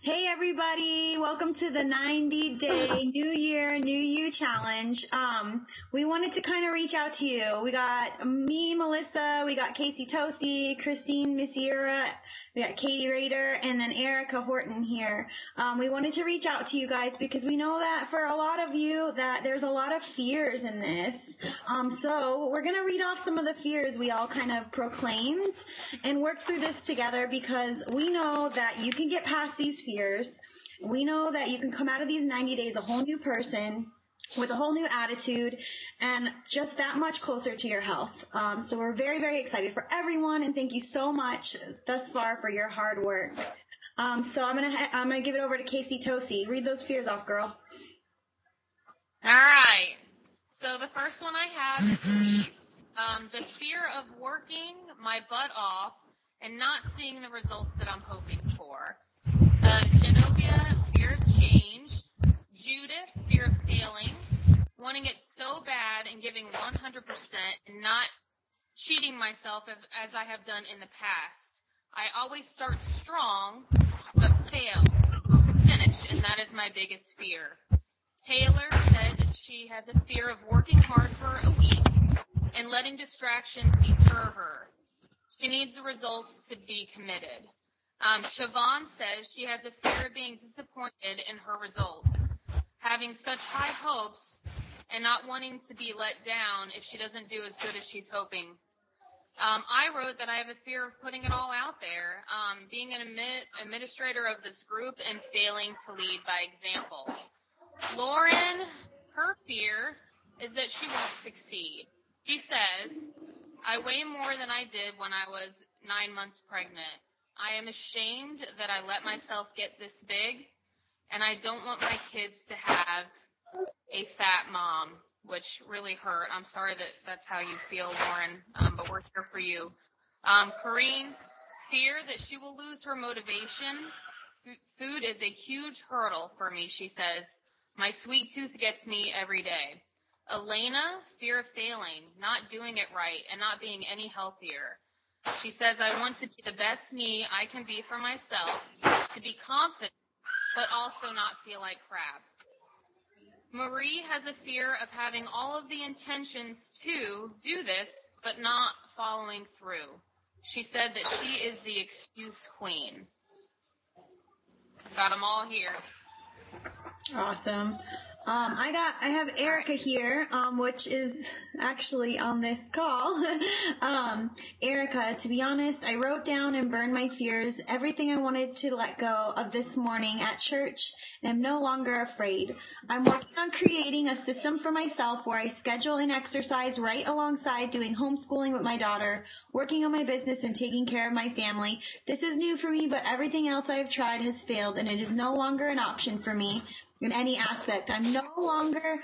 Hey everybody, welcome to the 90-day New Year, New You challenge. We wanted to kind of reach out to you. We got me, Melissa, we got Casey Tosi, Christine Misiera, we got Katie Rader, and then Erica Horton here. We wanted to reach out to you guys because we know that for a lot of you that there's a lot of fears in this. So we're going to read off some of the fears we all kind of proclaimed and work through this together because we know that you can get past these fears. We know that you can come out of these 90 days a whole new person with a whole new attitude and just that much closer to your health. So we're very, very excited for everyone, and thank you so much thus far for your hard work. So I'm gonna give it over to Casey Tosi. Read those fears off, girl. All right. So the first one I have is the fear of working my butt off and not seeing the results that I'm hoping for. Genovia, fear of change. Judith, fear of failing, wanting it so bad and giving 100% and not cheating myself as I have done in the past. I always start strong, but fail to finish, and that is my biggest fear. Taylor said she has a fear of working hard for a week and letting distractions deter her. She needs the results to be committed. Siobhan says she has a fear of being disappointed in her results, having such high hopes and not wanting to be let down if she doesn't do as good as she's hoping. I wrote that I have a fear of putting it all out there, being an administrator of this group and failing to lead by example. Lauren, her fear is that she won't succeed. She says, I weigh more than I did when I was 9 months pregnant. I am ashamed that I let myself get this big, and I don't want my kids to have a fat mom, which really hurt. I'm sorry that that's how you feel, Lauren, but we're here for you. Corrine, fear that she will lose her motivation. Food is a huge hurdle for me, she says. My sweet tooth gets me every day. Elena, fear of failing, not doing it right, and not being any healthier. She says, I want to be the best me I can be for myself, to be confident, but also not feel like crap. Marie has a fear of having all of the intentions to do this, but not following through. She said that she is the excuse queen. Got them all here. Awesome. I have Erica here, which is actually on this call. Erica, to be honest, I wrote down and burned my fears, everything I wanted to let go of this morning at church, and I'm no longer afraid. I'm working on creating a system for myself where I schedule and exercise right alongside doing homeschooling with my daughter, working on my business and taking care of my family. This is new for me, but everything else I have tried has failed, and it is no longer an option for me in any aspect. I'm no longer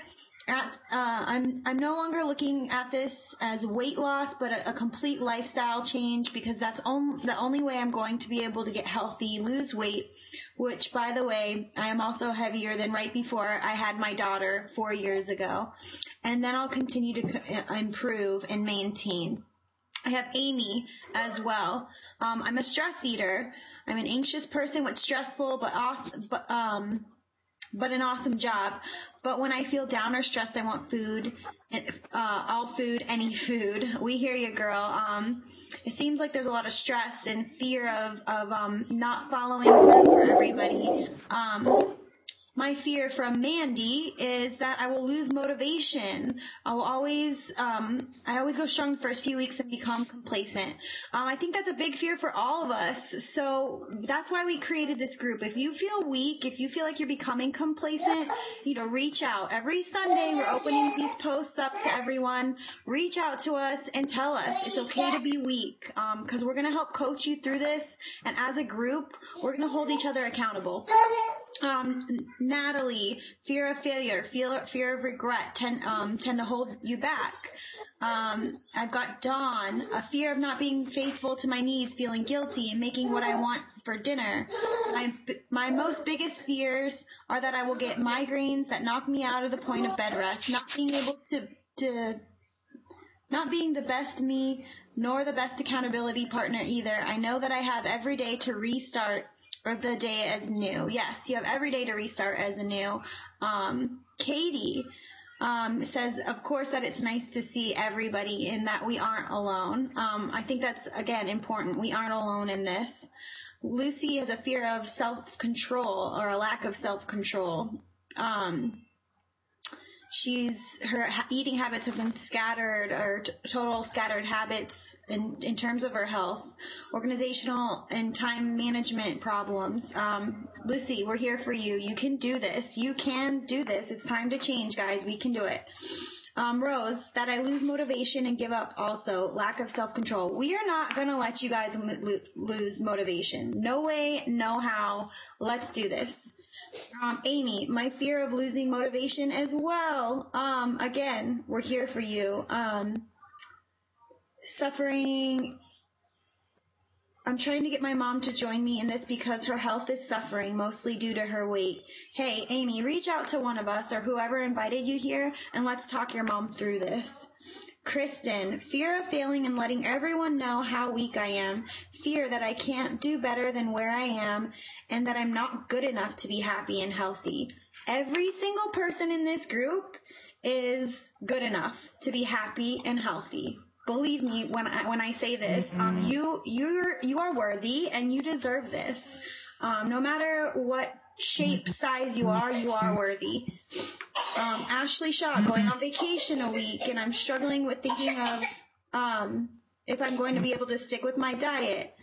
looking at this as weight loss, but a complete lifestyle change, because that's the only way I'm going to be able to get healthy, lose weight, which, by the way, I am also heavier than right before I had my daughter 4 years ago. And then I'll continue to improve and maintain. I have Amy as well. I'm a stress eater. I'm an anxious person with stressful but an awesome job. But when I feel down or stressed, I want food, all food, any food. We hear you, girl. It seems like there's a lot of stress and fear of not following through for everybody. My fear from Mandy is that I will lose motivation. I always go strong the first few weeks and become complacent. I think that's a big fear for all of us. So that's why we created this group. If you feel weak, if you feel like you're becoming complacent, reach out. Every Sunday we're opening these posts up to everyone. Reach out to us and tell us it's okay to be weak, because we're going to help coach you through this. And as a group, we're going to hold each other accountable. Natalie, fear of failure, fear of regret tend to hold you back. I've got Dawn, a fear of not being faithful to my needs, feeling guilty and making what I want for dinner. My most biggest fears are that I will get migraines that knock me out of the point of bed rest, not being able to not being the best me, nor the best accountability partner either. I know that I have every day to restart or the day as new. Yes, you have every day to restart as new. Katie says, of course, that it's nice to see everybody and that we aren't alone. I think that's, again, important. We aren't alone in this. Lucy has a fear of self-control or a lack of self-control. Her eating habits have been scattered, or total scattered habits in terms of her health, organizational and time management problems. Lucy, we're here for you. You can do this. You can do this. It's time to change, guys. We can do it. Rose, that I lose motivation and give up also, lack of self-control. We are not going to let you guys lose motivation. No way, no how. Let's do this. Amy, my fear of losing motivation as well. Again, we're here for you. Suffering. I'm trying to get my mom to join me in this because her health is suffering, mostly due to her weight. Hey, Amy, reach out to one of us or whoever invited you here, and let's talk your mom through this. Kristen, fear of failing and letting everyone know how weak I am, fear that I can't do better than where I am, and that I'm not good enough to be happy and healthy. Every single person in this group is good enough to be happy and healthy. Believe me when I say this, you are worthy and you deserve this. No matter what shape, size you are worthy. Ashley Shaw, going on vacation a week, and I'm struggling with thinking of if I'm going to be able to stick with my diet.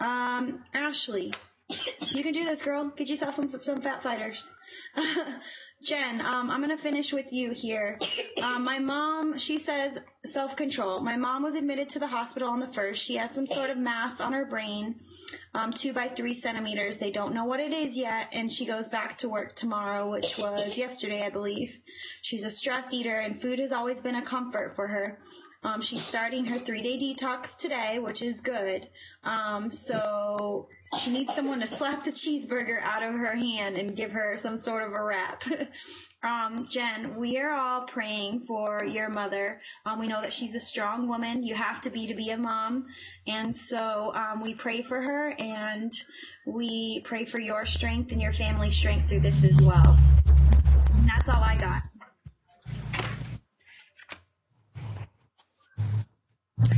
Ashley, you can do this, girl. Get yourself some fat fighters. Jen, I'm going to finish with you here. My mom, she says self-control. My mom was admitted to the hospital on the 1st. She has some sort of mass on her brain, 2 by 3 centimeters. They don't know what it is yet, and she goes back to work tomorrow, which was yesterday, I believe. She's a stress eater, and food has always been a comfort for her. She's starting her 3-day detox today, which is good. So she needs someone to slap the cheeseburger out of her hand and give her some sort of a wrap. Jen, we are all praying for your mother. We know that she's a strong woman. You have to be a mom. And so we pray for her, and we pray for your strength and your family's strength through this as well. And that's all I got.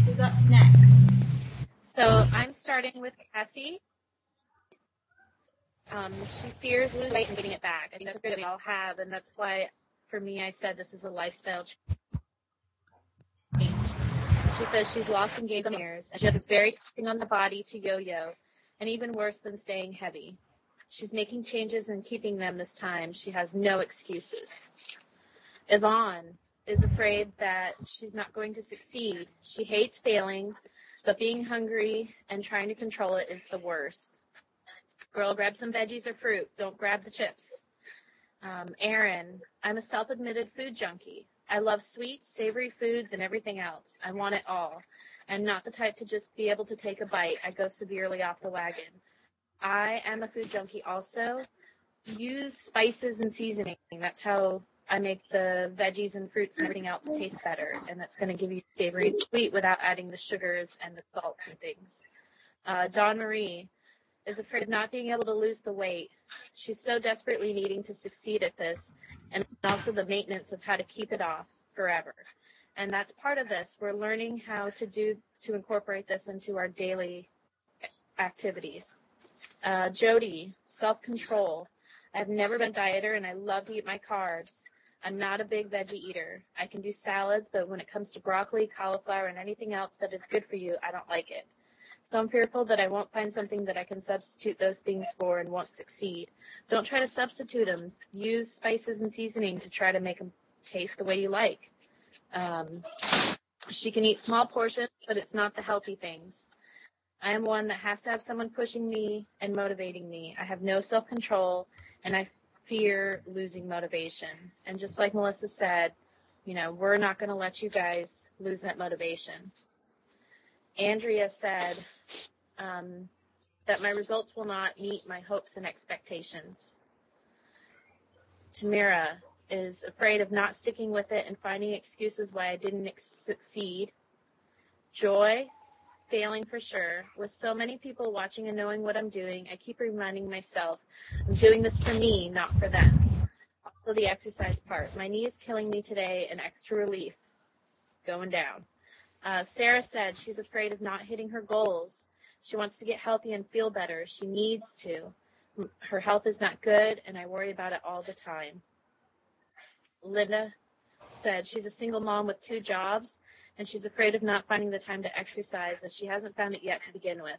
Who's up next? So I'm starting with Cassie. She fears losing weight and getting it back. I think that's a fear that we all have, and that's why, for me, I said this is a lifestyle change. She says she's lost and gained some years, and she says it's very taxing on the body to yo-yo, and even worse than staying heavy. She's making changes and keeping them this time. She has no excuses. Yvonne is afraid that she's not going to succeed. She hates failing, but being hungry and trying to control it is the worst. Girl, grab some veggies or fruit. Don't grab the chips. Erin, I'm a self-admitted food junkie. I love sweets, savory foods, and everything else. I want it all. I'm not the type to just be able to take a bite. I go severely off the wagon. I am a food junkie also. Use spices and seasoning. That's how I make the veggies and fruits and everything else taste better. And that's going to give you savory and sweet without adding the sugars and the salts and things. Dawn Marie is afraid of not being able to lose the weight. She's so desperately needing to succeed at this, and also the maintenance of how to keep it off forever. And that's part of this. We're learning how to incorporate this into our daily activities. Jody, self-control. I've never been a dieter, and I love to eat my carbs. I'm not a big veggie eater. I can do salads, but when it comes to broccoli, cauliflower, and anything else that is good for you, I don't like it. So I'm fearful that I won't find something that I can substitute those things for and won't succeed. Don't try to substitute them. Use spices and seasoning to try to make them taste the way you like. She can eat small portions, but it's not the healthy things. I am one that has to have someone pushing me and motivating me. I have no self-control, and I fear losing motivation. And just like Melissa said, we're not going to let you guys lose that motivation. Andrea said that my results will not meet my hopes and expectations. Tamira is afraid of not sticking with it and finding excuses why I didn't succeed. Joy failing for sure. With so many people watching and knowing what I'm doing, I keep reminding myself, I'm doing this for me, not for them. Also the exercise part. My knee is killing me today, an extra relief. Going down. Sarah said she's afraid of not hitting her goals. She wants to get healthy and feel better. She needs to. Her health is not good, and I worry about it all the time. Linda said she's a single mom with 2 jobs, and she's afraid of not finding the time to exercise, as she hasn't found it yet to begin with.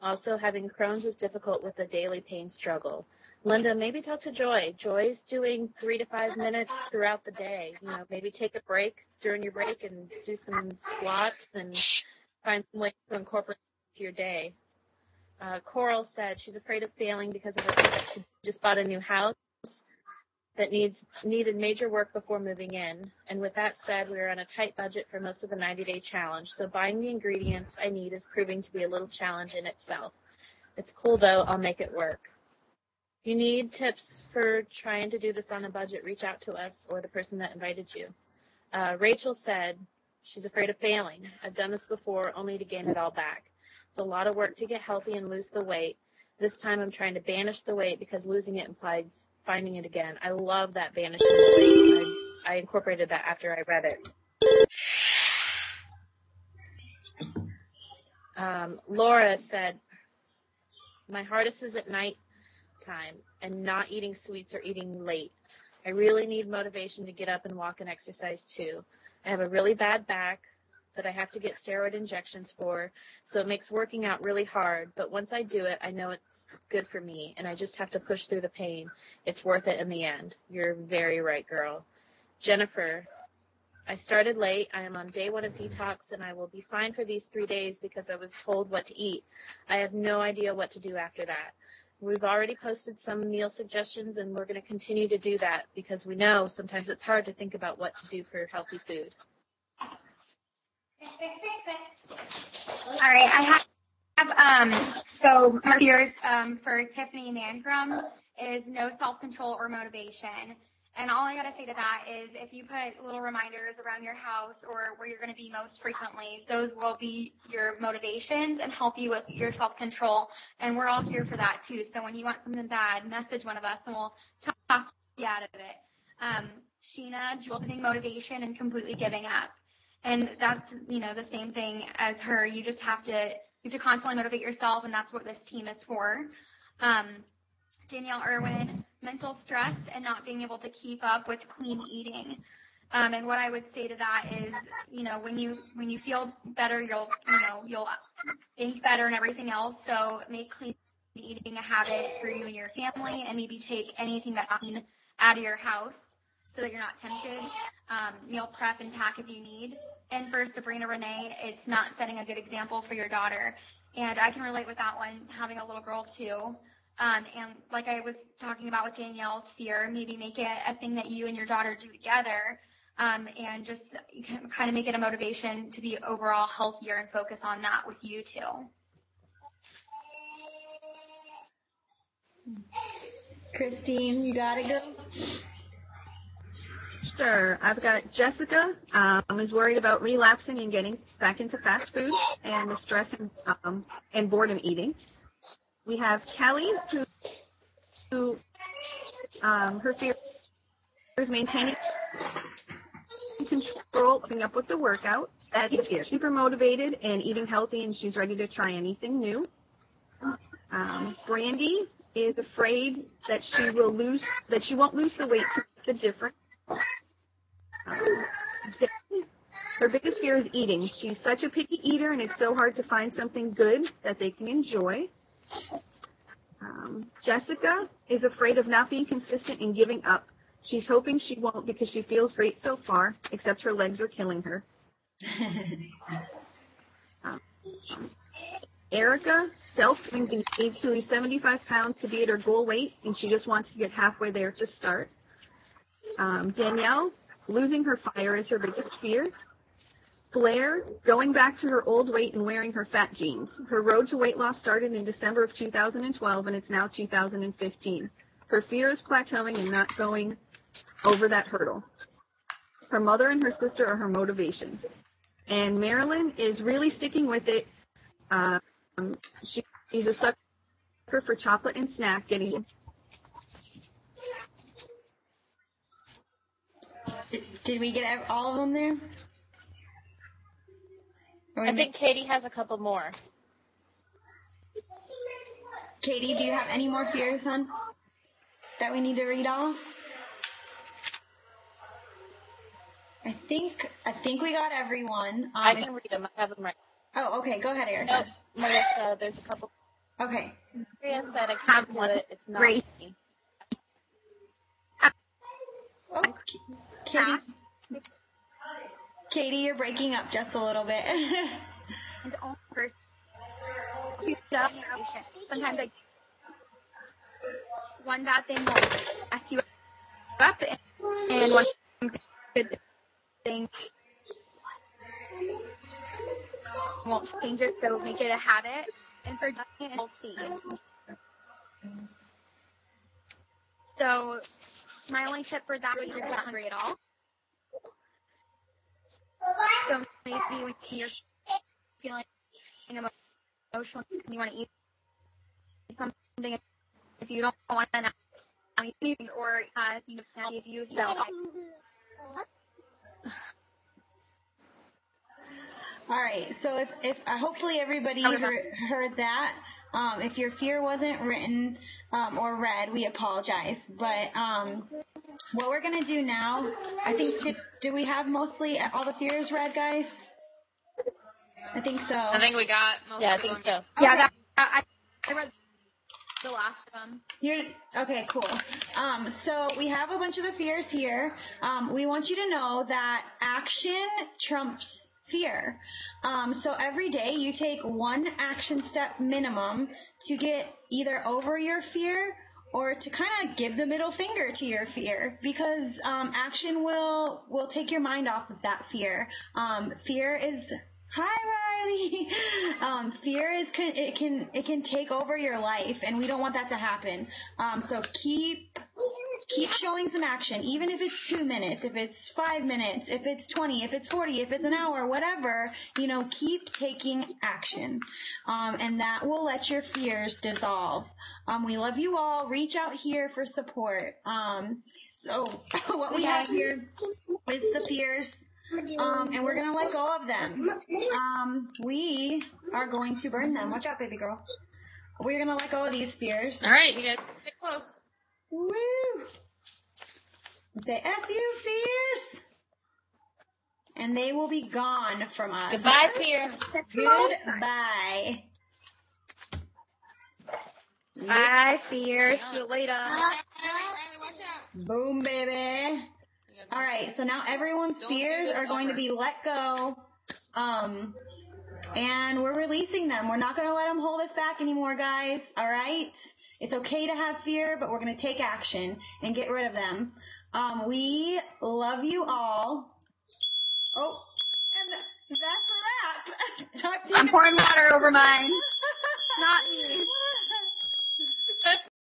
Also, having Crohn's is difficult with the daily pain struggle. Linda, maybe talk to Joy. Joy's doing 3 to 5 minutes throughout the day. Maybe take a break during your break and do some squats and find some ways to incorporate it into your day. Coral said she's afraid of failing because of her she just bought a new house that needed major work before moving in. And with that said, we're on a tight budget for most of the 90-day challenge, so buying the ingredients I need is proving to be a little challenge in itself. It's cool, though. I'll make it work. If you need tips for trying to do this on a budget, reach out to us or the person that invited you. Rachel said she's afraid of failing. I've done this before, only to gain it all back. It's a lot of work to get healthy and lose the weight. This time I'm trying to banish the weight because losing it implies finding it again. I love that banishing the weight. I incorporated that after I read it. Laura said, my hardest is at night time and not eating sweets or eating late. I really need motivation to get up and walk and exercise too. I have a really bad back that I have to get steroid injections for, so it makes working out really hard, but once I do it, I know it's good for me, and I just have to push through the pain. It's worth it in the end. You're very right, girl. Jennifer, I started late. I am on day 1 of detox, and I will be fine for these 3 days because I was told what to eat. I have no idea what to do after that. We've already posted some meal suggestions, and we're going to continue to do that because we know sometimes it's hard to think about what to do for healthy food. All right, I have so my fears for Tiffany Mangrum is no self-control or motivation. And all I got to say to that is if you put little reminders around your house or where you're going to be most frequently, those will be your motivations and help you with your self-control. And we're all here for that too. So when you want something bad, message one of us and we'll talk you out of it. Sheena, using motivation and completely giving up. And that's, the same thing as her. You just have to constantly motivate yourself, and that's what this team is for. Danielle Irwin, mental stress and not being able to keep up with clean eating. And what I would say to that is, when you feel better, you'll think better and everything else. So make clean eating a habit for you and your family, and maybe take anything that's clean out of your house so that you're not tempted. Meal prep and pack if you need. And for Sabrina Renee, it's not setting a good example for your daughter. And I can relate with that one, having a little girl too. And like I was talking about with Danielle's fear, maybe make it a thing that you and your daughter do together, and just kind of make it a motivation to be overall healthier and focus on that with you too. Christine, you gotta go. Sure. I've got Jessica, is worried about relapsing and getting back into fast food and the stress and boredom eating. We have Kelly, who her fear is maintaining control, keeping up with the workout, as she's super motivated and eating healthy, and she's ready to try anything new. Brandy is afraid that she won't lose the weight to make the difference. Her biggest fear is eating. She's such a picky eater, and it's so hard to find something good that they can enjoy. Jessica is afraid of not being consistent and giving up. She's hoping she won't because she feels great so far, except her legs are killing her. Erica, needs to lose 75 pounds to be at her goal weight, and she just wants to get halfway there to start. Danielle, losing her fire is her biggest fear. Blair, going back to her old weight and wearing her fat jeans. Her road to weight loss started in December of 2012, and it's now 2015. Her fear is plateauing and not going over that hurdle. Her mother and her sister are her motivation. And Marilyn is really sticking with it, She's a sucker for chocolate and snack. Did we get all of them there? I think Katie has a couple more. Katie, do you have any more fears, hon, that we need to read off? I think we got everyone. I can read them. I have them right. Oh, okay. Go ahead, Erica. Nope, Melissa, there's a couple. Okay. Maria said I can't do it. It's not Great. me. Oh, Katie, you're breaking up just a little bit. And only first two stuff. Sometimes like one bad thing will mess you up, and one good thing won't change it. So make it a habit, and for Johnny, we'll see. So my only tip for that would be if you're not hungry at all. So maybe when you're feeling emotional, you want to eat something. If you don't want to eat anything, or if you sell. All right. So if hopefully everybody heard that. If your fear wasn't written or read, we apologize. But what we're gonna do now, I think, do we have mostly all the fears read, guys? I think so. I think we got most Yeah, I of think them. so. Okay. Yeah, I read the last of them. Okay, cool. So we have a bunch of the fears here. We want you to know that action trumps fear. So every day you take one action step minimum to get either over your fear or to kind of give the middle finger to your fear, because action will take your mind off of that fear. Fear is Hi, Riley. Fear it can take over your life, and we don't want that to happen. So keep showing some action, even if it's 2 minutes, if it's 5 minutes, if it's 20, if it's 40, if it's an hour, whatever. Keep taking action, and that will let your fears dissolve. We love you all. Reach out here for support. So what we have here is the fears. And we're going to let go of them. We are going to burn them. Watch out, baby girl. We're going to let go of these fears. All right, you guys stick close. Woo! And say, F you, fears! And they will be gone from us. Goodbye, fear. Goodbye. Bye, fear. See you later. Riley, watch out. Boom, baby. All right, so now everyone's fears are going to be let go, and we're releasing them. We're not going to let them hold us back anymore, guys, all right? It's okay to have fear, but we're going to take action and get rid of them. We love you all. Oh, and that's a wrap. Talk to you. I'm pouring water over mine. Not me.